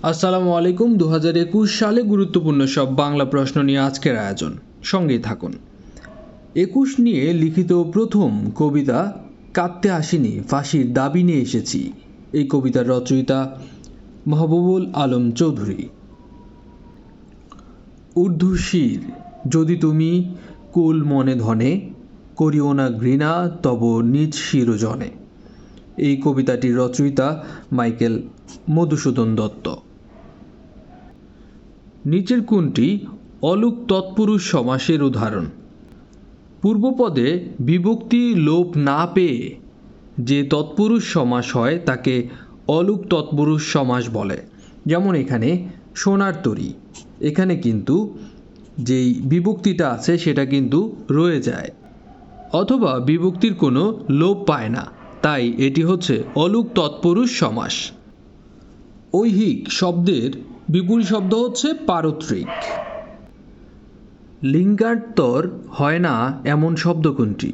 আসসালামু আলাইকুম। 2021 সালে গুরুত্বপূর্ণ সব বাংলা প্রশ্ন নিয়ে আজকের আয়োজন, সঙ্গেই থাকুন। 21 নিয়ে লিখিত প্রথম কবিতা কাঁদতে আসিনি, ফাঁসির দাবি নিয়ে এসেছি। এই কবিতার রচয়িতা মাহবুবুল আলম চৌধুরী। উর্দু শির, যদি তুমি কুল মনে ধনে, করিও না ঘৃণা তব নিজ শিরোজনে। এই কবিতাটির রচয়িতা মাইকেল মধুসূদন দত্ত। নিচের কোনটি অলুক তৎপুরুষ সমাসের উদাহরণ? পূর্বপদে বিভক্তি লোপ না পেয়ে যে তৎপুরুষ সমাস হয় তাকে অলুক তৎপুরুষ সমাস বলে। যেমন এখানে সোনার তরী, এখানে কিন্তু যেই বিভক্তিটা আছে সেটা কিন্তু রয়ে যায়, অথবা বিভক্তির কোনো লোপ পায় না, তাই এটি হচ্ছে অলুক তৎপুরুষ সমাস। ঐহিক শব্দের বিপরীত শব্দ হচ্ছে পারত্রিক। লিঙ্গান্তর হয় না এমন শব্দ কোনটি?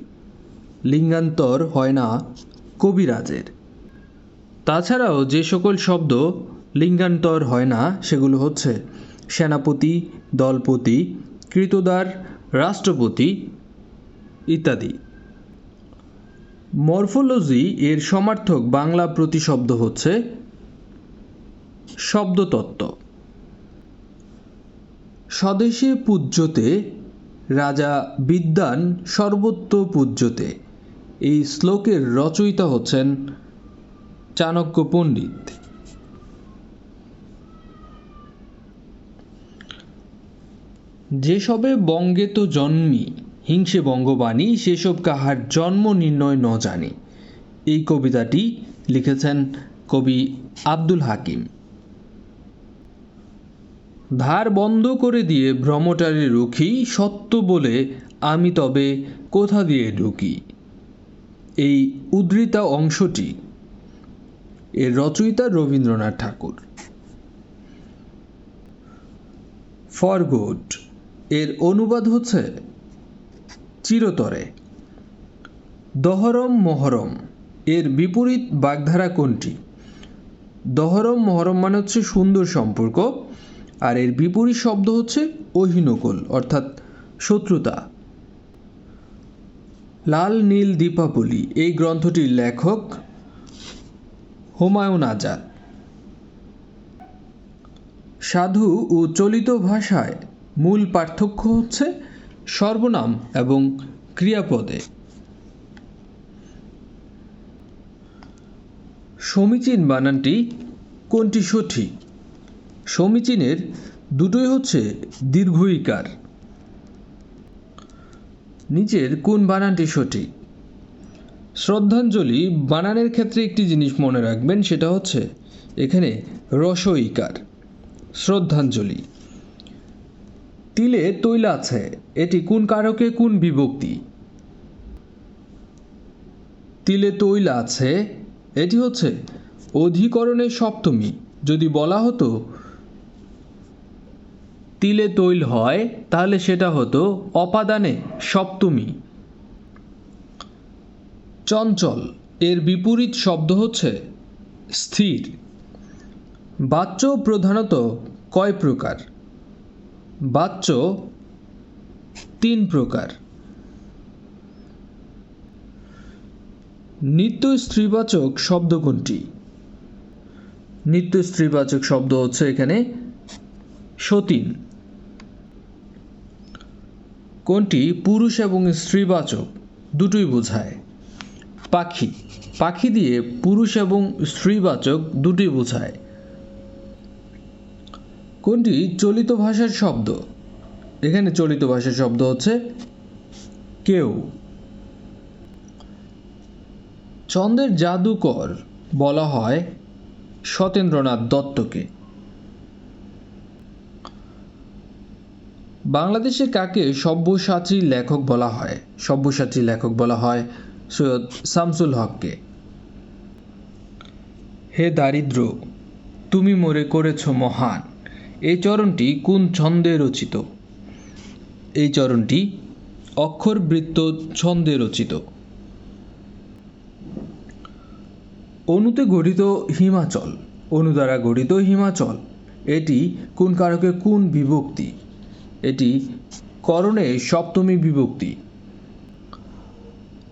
লিঙ্গান্তর হয় না কবিরাজের। তাছাড়াও যে সকল শব্দ লিঙ্গান্তর হয় না সেগুলো হচ্ছে সেনাপতি, দলপতি, কৃতদার, রাষ্ট্রপতি ইত্যাদি। মরফোলজি এর সমার্থক বাংলা প্রতিশব্দ হচ্ছে শব্দতত্ত্ব। স্বদেশে পূজ্যতে রাজা বিদ্বান সর্বত্র পূজ্যতে। এই শ্লোকের রচয়িতা হচ্ছেন চাণক্য পণ্ডিত। যেসবে বঙ্গে তো জন্মি, হিংসে বঙ্গবাণী, সেসব কাহার জন্ম নির্ণয় ন জানি। এই কবিতাটি লিখেছেন কবি আব্দুল হাকিম। ধার বন্ধ করে দিয়ে ভ্রমটারে রুখি, সত্য বলে আমি তবে কোথা দিয়ে ঢুকি। এই উদ্ধৃতা অংশটি এর রচয়িতা রবীন্দ্রনাথ ঠাকুর। ফর গুড এর অনুবাদ হচ্ছে চিরতরে। দহরম মহরম এর বিপরীত বাগধারা কোনটি? দহরম মহরম মানে হচ্ছে সুন্দর সম্পর্ক, আর এর বিপরীত শব্দ হচ্ছে অহিনকল অর্থাৎ শত্রুতা। লাল নীল দীপাবলি এই গ্রন্থটির লেখক হুমায়ুন আজাদ। সাধু ও চলিত ভাষায় মূল পার্থক্য হচ্ছে সর্বনাম এবং ক্রিয়াপদে। সমীচীন বানানটি কোনটি সঠিক? সমীচীনের দুটোই হচ্ছে দীর্ঘ ইকার। নিচের কোন বানানটি সঠিক? শ্রদ্ধাঞ্জলি বানানের ক্ষেত্রে একটি জিনিস মনে রাখবেন, সেটা হচ্ছে এখানে রস ইকার শ্রদ্ধাঞ্জলি। তিলে তৈল আছে, এটি কোন কারকে কোন বিভক্তি? তিলে তৈল আছে এটি হচ্ছে অধিকরণের সপ্তমী। যদি বলা হতো তিলে তৈল হয় তাহলে সেটা হতো অপাদানে সপ্তমী। চঞ্চল এর বিপরীত শব্দ হচ্ছে স্থির। বাচ্য প্রধানত কয় প্রকার? বাচ্য 3 প্রকার। নিত্য স্ত্রীবাচক শব্দ কোনটি? নিত্য স্ত্রীবাচক শব্দ হচ্ছে এখানে সতীন। কোনটি পুরুষ এবং স্ত্রীবাচক দুটোই বোঝায়? পাখি, পাখি দিয়ে পুরুষ এবং স্ত্রীবাচক দুটোই বোঝায়। কোনটি চলিত ভাষার শব্দ? এখানে চলিত ভাষার শব্দ হচ্ছে কেউ। ছন্দের জাদুকর বলা হয় সতেন্দ্রনাথ দত্তকে। বাংলাদেশে কাকে সব্যসাচী লেখক বলা হয়? সব্যসাচী লেখক বলা হয় সৈয়দ শামসুল হককে। হে দারিদ্র তুমি মোরে করেছ মহান, এই চরণটি কোন ছন্দে রচিত? এই চরণটি অক্ষরবৃত্ত ছন্দে রচিত। অনুতে গঠিত হিমাচল, অনু দ্বারা গঠিত হিমাচল এটি কোন কারকে কোন বিভক্তি? এটি করণে সপ্তমী বিভক্তি।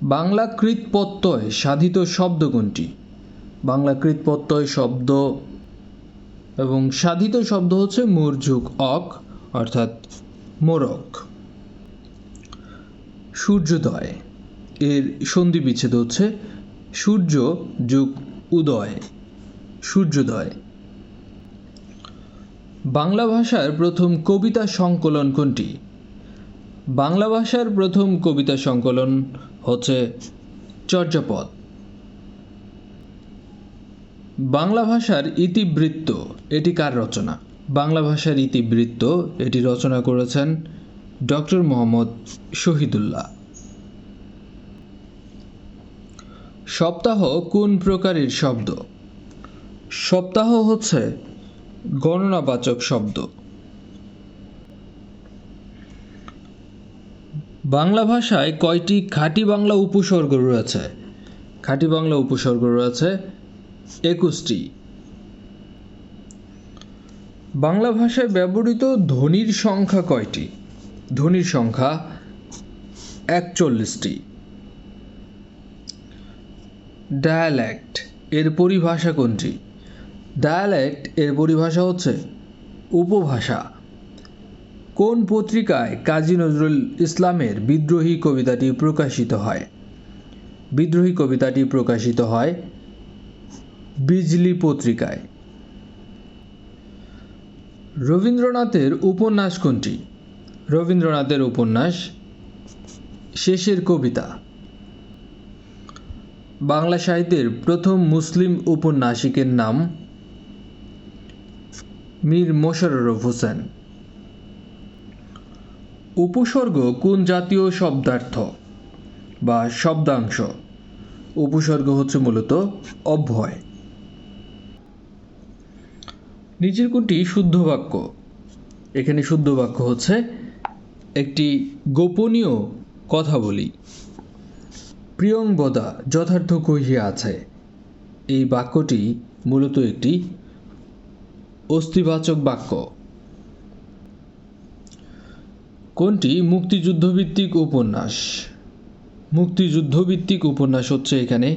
বাংলা কৃৎপ্রত্যয় সাধিত শব্দ কোনটি? বাংলা কৃৎপ্রত্যয় শব্দ এবং সাধিত শব্দ হচ্ছে মূর্ঝুক অক অর্থাৎ মোরক। সূর্যোদয় এর সন্ধি বিচ্ছেদ হচ্ছে সূর্য যুগ উদয়, সূর্যোদয়। বাংলা ভাষার প্রথম কবিতা সংকলন কোনটি? বাংলা ভাষার প্রথম কবিতা সংকলন হচ্ছে চর্যাপদ। বাংলা ভাষার ইতিবৃত্ত এটি কার রচনা? বাংলা ভাষার ইতিবৃত্ত এটি রচনা করেছেন ডক্টর মোহাম্মদ শহীদুল্লাহ। সপ্তাহ কোন প্রকারের শব্দ? সপ্তাহ হচ্ছে গণনাবাচক শব্দ। বাংলা ভাষায় কয়টি খাঁটি বাংলা উপসর্গ রয়েছে? খাঁটি বাংলা উপসর্গ রয়েছে 21টি। বাংলা ভাষায় ব্যবহৃত ধ্বনির সংখ্যা কয়টি? ধ্বনির সংখ্যা 41টি। ডায়ালেক্ট এর পরিভাষা কোনটি? ডায়ালেক্ট এর পরিভাষা হচ্ছে উপভাষা। কোন পত্রিকায় কাজী নজরুল ইসলামের বিদ্রোহী কবিতাটি প্রকাশিত হয়? বিদ্রোহী কবিতাটি প্রকাশিত হয় বিজলি পত্রিকায়। রবীন্দ্রনাথের উপন্যাস কোনটি? রবীন্দ্রনাথের উপন্যাস শেষের কবিতা। বাংলা সাহিত্যের প্রথম মুসলিম উপন্যাসিকের নাম মীর মোশাররফ হোসেন। উপসর্গ কোন জাতীয় শব্দার্থ বা শব্দাংশ? উপসর্গ হচ্ছে মূলত অব্যয়। নিচের কোনটি শুদ্ধ বাক্য? এখানে শুদ্ধ বাক্য হচ্ছে একটি গোপনীয় কথা বলি। প্রিয়ংবদা যথার্থ কহিয়া আছে, এই বাক্যটি মূলত একটি অস্তিবাচক বাক্য। কোনটি মুক্তিযুদ্ধভিত্তিক উপন্যাস? মুক্তিযুদ্ধভিত্তিক উপন্যাস হচ্ছে এখানে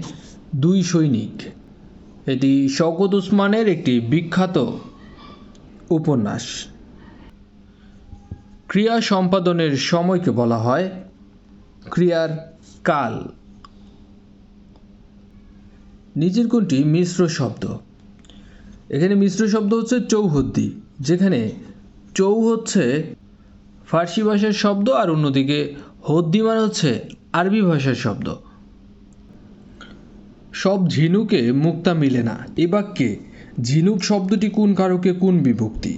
দুই সৈনিক। এটি শওকত ওসমানের একটি বিখ্যাত উপন্যাস। ক্রিয়া সম্পাদনের সময়কে বলা হয় ক্রিয়ার কাল। নিচের কোনটি মিশ্র শব্দ? এখানে মিশ্র শব্দ হচ্ছে চৌহদ্দি, যেখানে চৌ হচ্ছে ফার্সি ভাষার শব্দ আর অন্যদিকে হদ্দি মানে হচ্ছে আরবি ভাষার শব্দ। সব ঝিনুকে মুক্তা মিলে না, এ বাক্যে ঝিনুক শব্দটি কোন কারকে কোন বিভক্তি?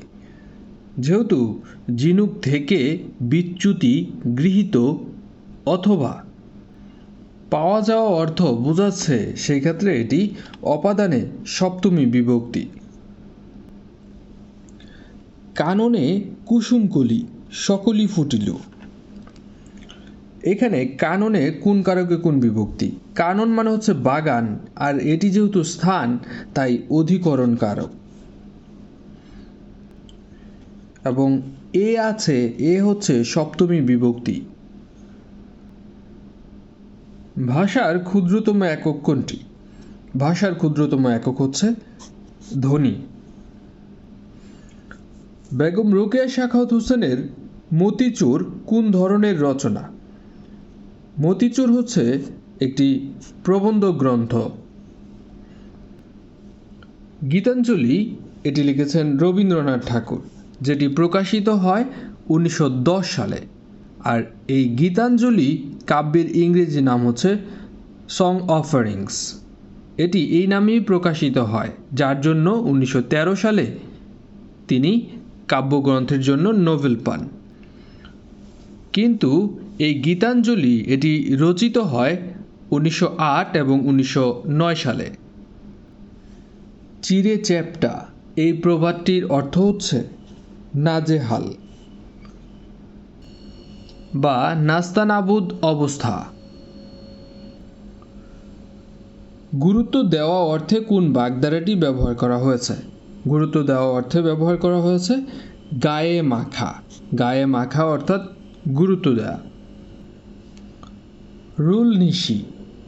যেহেতু ঝিনুক থেকে বিচ্যুতি গৃহীত অথবা পাওয়া যাওয়া অর্থ বোঝাচ্ছে, সেই ক্ষেত্রে এটি অপাদানে সপ্তমী বিভক্তি। কাননে কুসুমকলি সকলই ফুটিল, এখানে কাননে কোন কারকে কোন বিভক্তি? কানন মানে হচ্ছে বাগান, আর এটি যেহেতু স্থান তাই অধিকরণ কারক। এবং এ আছে, এ হচ্ছে সপ্তমী বিভক্তি। ভাষার ক্ষুদ্রতম একক কোনটি? ভাষার ক্ষুদ্রতম একক হচ্ছে ধ্বনি। বেগম রোকেয়া সাখাওয়াত হোসেনের মতিচুর কোন ধরনের রচনা? মতিচুর হচ্ছে একটি প্রবন্ধ গ্রন্থ। গীতাঞ্জলি এটি লিখেছেন রবীন্দ্রনাথ ঠাকুর, যেটি প্রকাশিত হয় 1910 সালে। আর এই গীতাঞ্জলি কাব্যের ইংরেজি নাম হচ্ছে সং অফারিংস। এটি এই নামেই প্রকাশিত হয়, যার জন্য 1913 সালে তিনি কাব্যগ্রন্থের জন্য নোবেল পান। কিন্তু এই গীতাঞ্জলি এটি রচিত হয় 1908 এবং 1909 সালে। চিরে চ্যাপ্টা এই প্রবাদটির অর্থ হচ্ছে নাজেহাল বা নাস্তানাবুদ অবস্থা। গুরুত্ব দেওয়া অর্থে কোন বাগধারাটি ব্যবহার করা হয়েছে? গুরুত্ব দেওয়া অর্থে ব্যবহার করা হয়েছে। গায়ে মাখা, গায়ে মাখা অর্থাৎ গুরুত্ব দেওয়া। রুল নিশি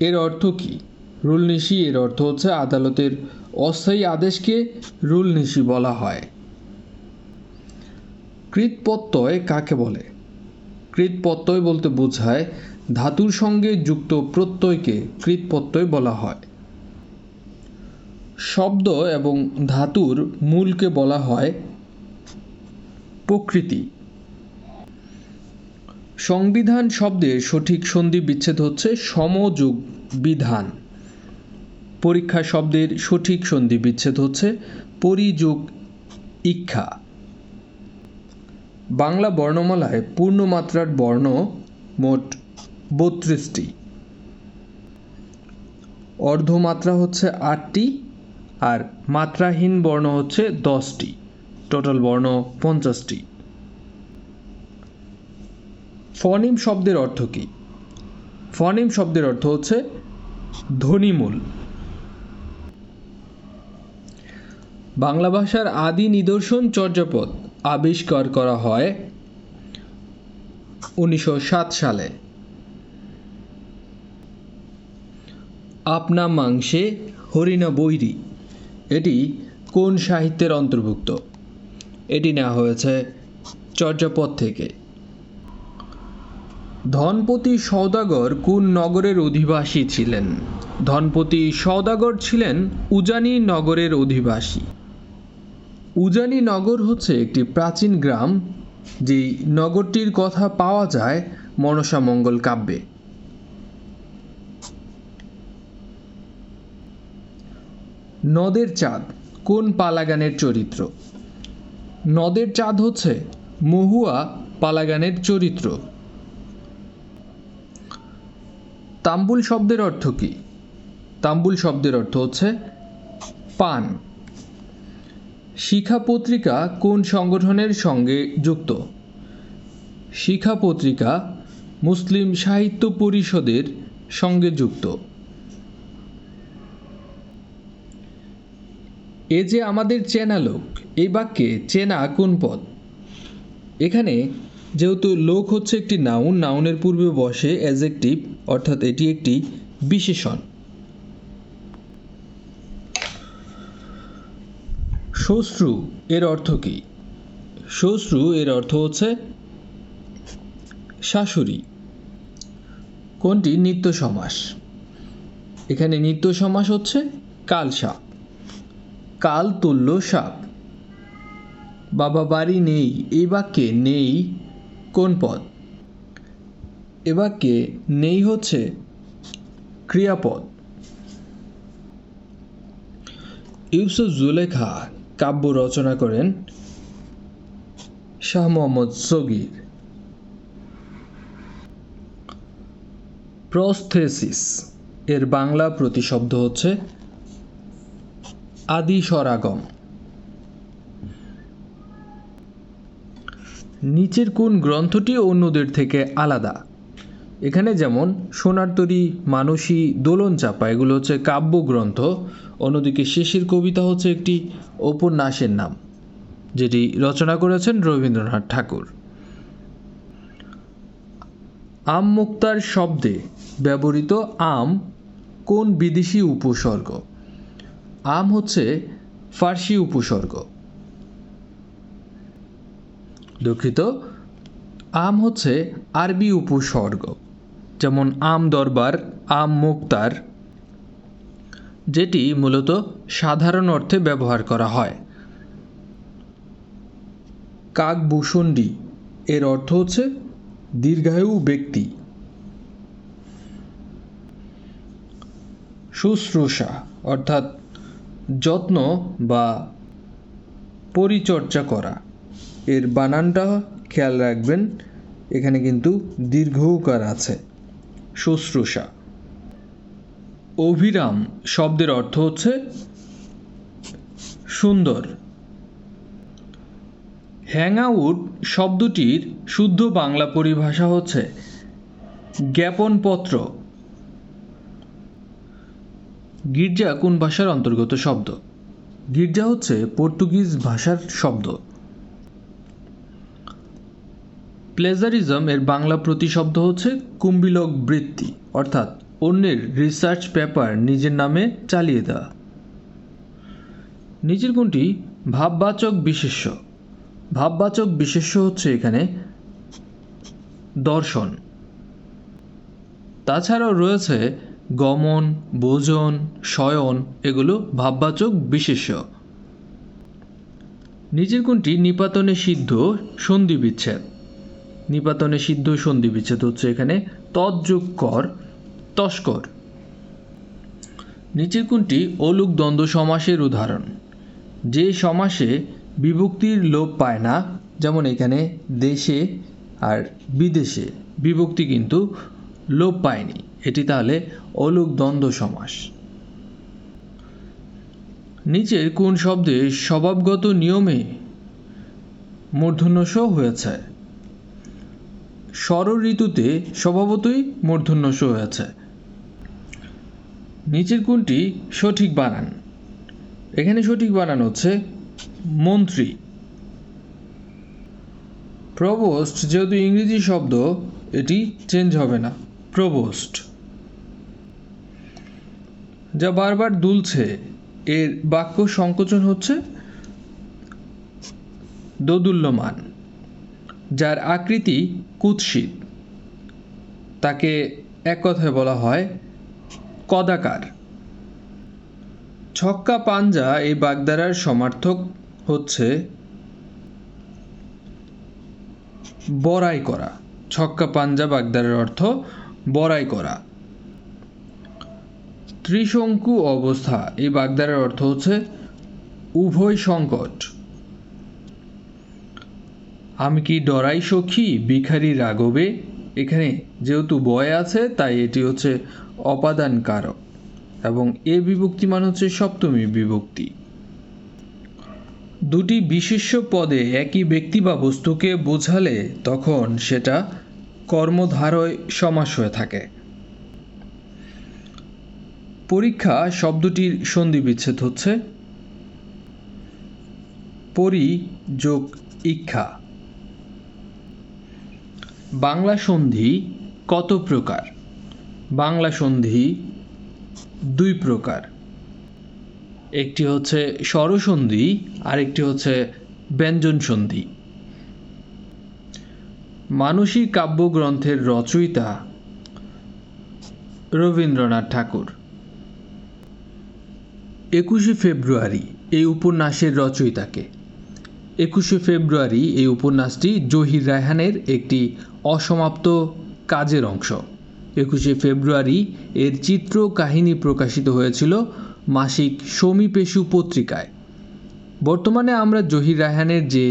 এর অর্থ কী? রুল নিশি এর অর্থ হচ্ছে আদালতের অস্থায়ী আদেশকে রুল নিশি বলা হয়। কৃৎপ্রত্যয় কাকে বলে? কৃৎপ্রত্যয় বলতে বোঝায় ধাতুর সঙ্গে যুক্ত প্রত্যয়কে কৃৎপ্রত্যয় বলা হয়। শব্দ এবং ধাতুর মূলকে বলা হয় প্রকৃতি। সংবিধান শব্দের সঠিক সন্ধি বিচ্ছেদ হচ্ছে সমযোগ বিধান। পরীক্ষা শব্দের সঠিক সন্ধি বিচ্ছেদ হচ্ছে পরিযোগ ইক্ষা। বাংলা বর্ণমালায় পূর্ণমাত্রার বর্ণ মোট 32টি, অর্ধমাত্রা হচ্ছে 8টি, আর মাত্রাহীন বর্ণ হচ্ছে 10টি, টোটাল বর্ণ 50টি। ফনিম শব্দের অর্থ কী? ফনিম শব্দের অর্থ হচ্ছে ধ্বনিমূল। বাংলা ভাষার আদি নিদর্শন চর্যাপদ আবিষ্কার করা হয় 1907 সালে। আপনা মাংসে হরিণা বৈরী এটি কোন সাহিত্যের অন্তর্ভুক্ত? এটি নেওয়া হয়েছে চর্যাপদ থেকে। ধনপতি সওদাগর কোন নগরের অধিবাসী ছিলেন? ধনপতি সওদাগর ছিলেন উজানি নগরের অধিবাসী। উজানি নগর হচ্ছে একটি প্রাচীন গ্রাম, যেই নগরটির কথা পাওয়া যায় মনসামঙ্গল কাব্যে। নদের চাঁদ কোন পালাগানের চরিত্র? নদের চাঁদ হচ্ছে মহুয়া পালাগানের চরিত্র। তাম্বুল শব্দের অর্থ কী? তাম্বুল শব্দের অর্থ হচ্ছে পান। শিখা পত্রিকা কোন সংগঠনের সঙ্গে যুক্ত? শিখা পত্রিকা মুসলিম সাহিত্য পরিষদের সঙ্গে যুক্ত। এ যে আমাদের চেনা লোক, এই বাক্যে চেনা কোন পদ? এখানে যেহেতু লোক হচ্ছে একটি নাউন, নাউনের পূর্বে বসে অ্যাডজেক্টিভ, অর্থাৎ এটি একটি বিশেষণ। শ্বশ্রু এর অর্থ কী? শ্বশ্রু এর অর্থ হচ্ছে শাশুড়ি। কোনটি নিত্য সমাস? এখানে নিত্য সমাস হচ্ছে কালসাপ। কাল তুল্য সাপ। বাবা বাড়ি নেই, এই বাক্যে নেই কোন পদ? এ বাক্যে নেই হচ্ছে ক্রিয়াপদ। ইউসুফ জুলেখা কাব্য রচনা করেন শাহ মোহাম্মদ সগীর। প্রস্থেসিস এর বাংলা প্রতিশব্দ হচ্ছে আদি স্বরাগম। নিচের কোন গ্রন্থটি অন্যদের থেকে আলাদা? এখানে যেমন সোনার তরী, মানসী, দোলন চাপা এগুলো হচ্ছে কাব্যগ্রন্থ, অন্যদিকে শেষের কবিতা হচ্ছে একটি উপন্যাসের নাম, যেটি রচনা করেছেন রবীন্দ্রনাথ ঠাকুর। আম মুক্তার শব্দে ব্যবহৃত আম কোন বিদেশি উপসর্গ? আম হচ্ছে ফার্সি উপসর্গ। দুঃখিত, আম হচ্ছে আরবি উপসর্গ, যেমন আম দরবার, আম মুক্তার, যেটি মূলত সাধারণ অর্থে ব্যবহার করা হয়। কাকভূষণ্ডী এর অর্থ হচ্ছে দীর্ঘায়ু ব্যক্তি। শুশ্রূষা অর্থাৎ যত্ন বা পরিচর্যা করা, এর বানানটা খেয়াল রাখবেন, এখানে কিন্তু দীর্ঘ উকার আছে। শুশ্রূষা। অভিরাম শব্দের অর্থ হচ্ছে সুন্দর। হ্যাংআউট শব্দটির শুদ্ধ বাংলা পরিভাষা হচ্ছে জ্ঞাপনপত্র। গির্জা কোন ভাষার অন্তর্গত শব্দ? গির্জা হচ্ছে পর্তুগিজ ভাষার শব্দ। প্লেজারিজম এর বাংলা প্রতিশব্দ হচ্ছে কুম্ভিলক বৃত্তি, অর্থাৎ অন্যের রিসার্চ পেপার নিজের নামে চালিয়ে দেওয়া। নিচের কোনটি ভাববাচক বিশেষ্য? ভাববাচক বিশেষ্য হচ্ছে এখানে দর্শন। তাছাড়াও রয়েছে গমন, ভোজন, শয়ন, এগুলো ভাববাচক বিশেষ্য। নিচের কোনটি নিপাতনে সিদ্ধ সন্ধি বিচ্ছেদ? নিপাতনে সিদ্ধ সন্ধি বিচ্ছেদ হচ্ছে এখানে তৎযোগ কর, তস্কর। নিচের কোনটি অলুক দ্বন্দ্ব সমাসের উদাহরণ? যে সমাসে বিভক্তির লোপ পায় না, যেমন এখানে দেশে আর বিদেশে বিভক্তি কিন্তু লোপ পায়নি, এটি তাহলে অলুক দ্বন্দ্ব সমাস। নিচের কোন শব্দে স্বভাবগত নিয়মে মূর্ধন্য ষ হয়েছে? শরৎ ঋতুতে স্বভাবতই মূর্ধন্য ষ হয়েছে। নিচের কোনটি সঠিক বানান? এখানে সঠিক বানান হচ্ছে মন্ত্রী। প্রভোস্ট যেহেতু ইংরেজি শব্দ, এটি চেঞ্জ হবে না, প্রভোস্ট। যা বারবার দুলছে, এর বাক্য সংকোচন হচ্ছে দোদুল্যমান। যার আকৃতি কুৎসিত, তাকে এক কথায় বলা হয় কদাকার। ছক্কা পাঞ্জা এই বাগধারার সমার্থক হচ্ছে বড়াই করা। ছক্কা পাঞ্জা বাগধারার অর্থ বড়াই করা। ত্রিশঙ্কু অবস্থা এই বাগধারার অর্থ হচ্ছে উভয় সংকট। আমি কি ডরাই সখী ভিখারি রাঘবে, এখানে যেহেতু বয় আছে তাই এটি হচ্ছে অপাদান কারক, এবং এ বিভক্তি মানে হচ্ছে সপ্তমী বিভক্তি। দুটি বিশেষ্য পদে একই ব্যক্তি বা বস্তুকে বোঝালে তখন সেটা কর্মধারয় সমাস হয়ে থাকে। পরীক্ষা শব্দটির সন্ধি বিচ্ছেদ হচ্ছে পরি যোগ ইক্ষা। বাংলা সন্ধি কত প্রকার? বাংলা সন্ধি দুই প্রকার, একটি হচ্ছে স্বরসন্ধি আর একটি হচ্ছে ব্যঞ্জন সন্ধি। মানসী কাব্যগ্রন্থের রচয়িতা রবীন্দ্রনাথ ঠাকুর। 21শে ফেব্রুয়ারি এই উপন্যাসের রচয়িতাকে? 21শে ফেব্রুয়ারি এই উপন্যাসটি জহির রায়হানের একটি অসমাপ্ত কাজের অংশ। 21শে ফেব্রুয়ারি এর চিত্র কাহিনী প্রকাশিত হয়েছিল মাসিক সমীপেশু পত্রিকায়। বর্তমানে আমরা জহির রায়হানের যে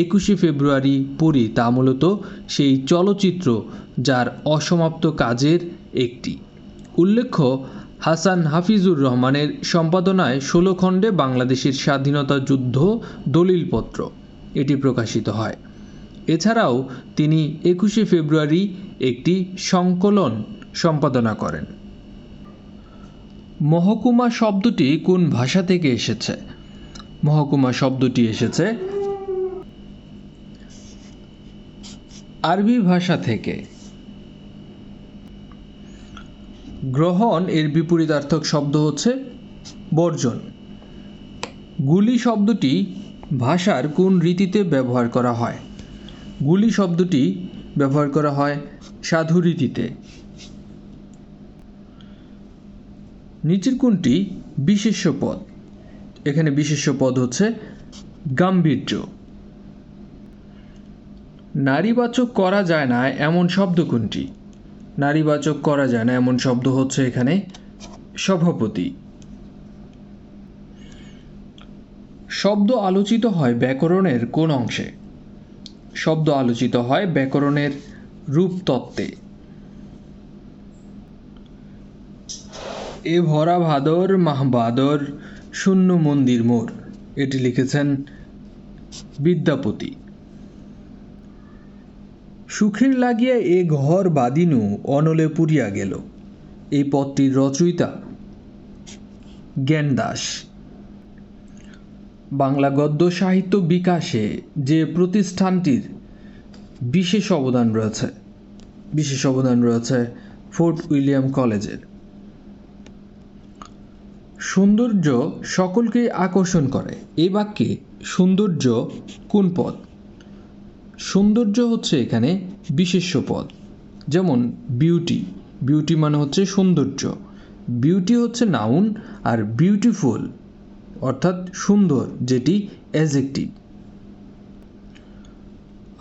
21শে ফেব্রুয়ারি পড়ি তা মূলত সেই চলচ্চিত্র, যার অসমাপ্ত কাজের একটি। উল্লেখ্য, হাসান হাফিজুর রহমানের সম্পাদনায় 16 খণ্ডে বাংলাদেশের স্বাধীনতা যুদ্ধ দলিলপত্র এটি প্রকাশিত হয়। এছাড়াও তিনি 21শে ফেব্রুয়ারি একটি সংকলন সম্পাদনা করেন। মহকুমা শব্দটি কোন ভাষা থেকে এসেছে? মহকুমা শব্দটি এসেছে আরবি ভাষা থেকে। গ্রহণ এর বিপরীতার্থক শব্দ হচ্ছে বর্জন। গুলি শব্দটি ভাষার কোন রীতিতে ব্যবহার করা হয়? গুলি শব্দটি ব্যবহার করা হয় সাধু রীতিতে। নিচের কোনটি বিশেষ্য পদ? এখানে বিশেষ্য পদ হচ্ছে গাম্ভীর্য। নারীবাচক করা যায় না এমন শব্দ কোনটি? নারীবাচক করা যায় না এমন শব্দ হচ্ছে এখানে সভাপতি। শব্দ আলোচিত হয় ব্যাকরণের কোন অংশে? শব্দ আলোচিত হয় ব্যাকরণের রূপতত্ত্বে। এ ভরা ভাদর মাহবাদর শূন্য মন্দির মোর, এটি লিখেছেন বিদ্যাপতি। সুখের লাগিয়া এ ঘর বাদিনু অনলে পুরিয়া গেল, এই পদটির রচয়িতা জ্ঞানদাস। বাংলা গদ্য সাহিত্য বিকাশে যে প্রতিষ্ঠানটির বিশেষ অবদান রয়েছে ফোর্ট উইলিয়াম কলেজের। সৌন্দর্য সকলকে আকর্ষণ করে, এই বাক্যে সৌন্দর্য কোন পদ? সৌন্দর্য হচ্ছে এখানে বিশেষ্য পদ। যেমন বিউটি মানে হচ্ছে সৌন্দর্য, বিউটি হচ্ছে নাউন, আর বিউটিফুল অর্থাৎ সুন্দর যেটি অ্যাডজেক্টিভ।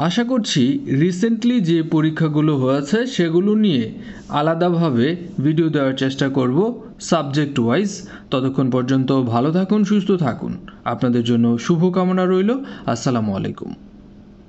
আশা করছি রিসেন্টলি যে পরীক্ষাগুলো হয়েছে সেগুলো নিয়ে আলাদাভাবে ভিডিও দেওয়ার চেষ্টা করব সাবজেক্ট ওয়াইজ। ততক্ষণ পর্যন্ত ভালো থাকুন, সুস্থ থাকুন। আপনাদের জন্য শুভকামনা রইল। আসসালামু আলাইকুম।